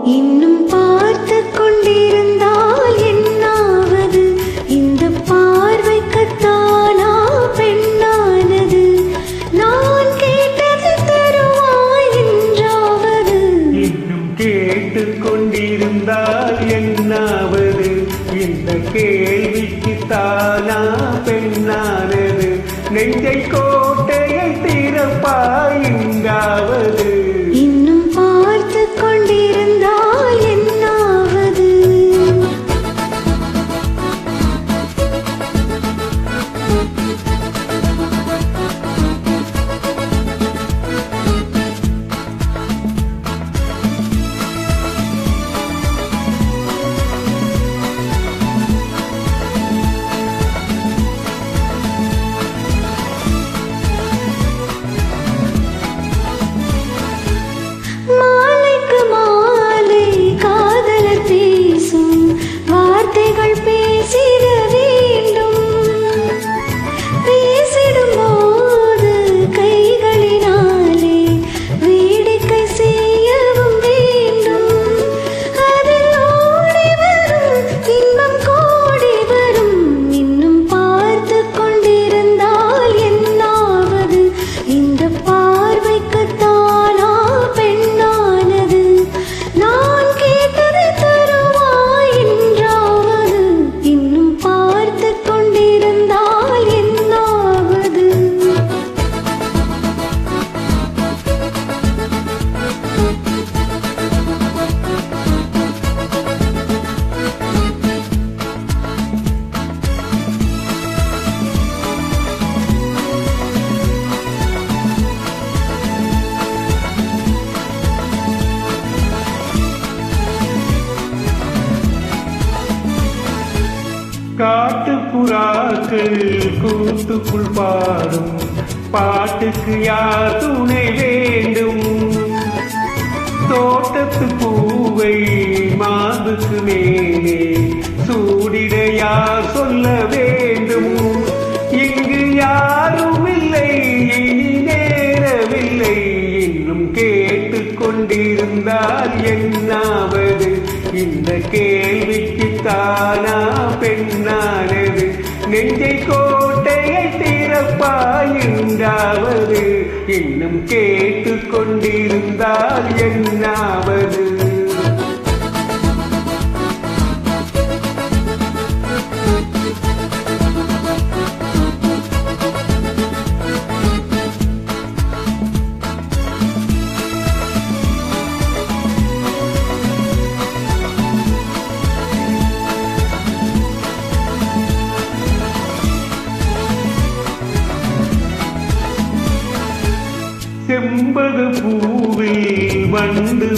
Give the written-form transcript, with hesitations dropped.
இன்னும் பார்த்து கொண்டிருந்தால் என்னாவது? இந்த பார்வைக்குத்தானா பெண்ணானது? நான் கேட்டது தருவாய் என்றாவது? இன்னும் கேட்டு கொண்டிருந்தால் என்னாவது? இந்த கேள்விக்குத்தானா பெண்ணானது? நெஞ்சை கோட்டையை திறப்பாய் எங்காவது? இன்னும் பார்த்து கொண்டிருந்தால் என்னாவது? மாலைக்கு மாலை காதலர் பேசும் வார்த்தைகள் பேசிட வேண்டும். பேசிடும் போது கைகளினாலே வேடிக்கை செய்யவும் வேண்டும். அதில் ஓடி வரும் இன்பம் கோடி வரும். இன்னும் பார்த்து கொண்டிருந்தால் என்னாவது? இந்த பார்வைக்குத்தானா பெண்ணானது? நான் கேட்டது தருவாய் என்றாவது? இன்னும் பார்த்து கொண்டிருந்தால் என்னாவது? காட்டுப்புறாக்கள் கூட்டுக்குள் பாடும் பாட்டுக்கு யார் துணை வேண்டும்? தோட்டத்து பூவை மாதுக்கு மேலே சூடிட யார் சொல்ல வேண்டும்? இங்கு யாரும் இல்லை, இனி நேரமில்லை. இன்னும் கேட்டு கொண்டிருந்தால் என்னாவது? இந்த கேள்விக்குத்தானா பெண்ணானது? நெஞ்சை கோட்டையை திறப்பாய் என்றாவது? இன்னும் கேட்டு கொண்டிருந்தால் என்னாவது? செம்பக பூவில் வண்டு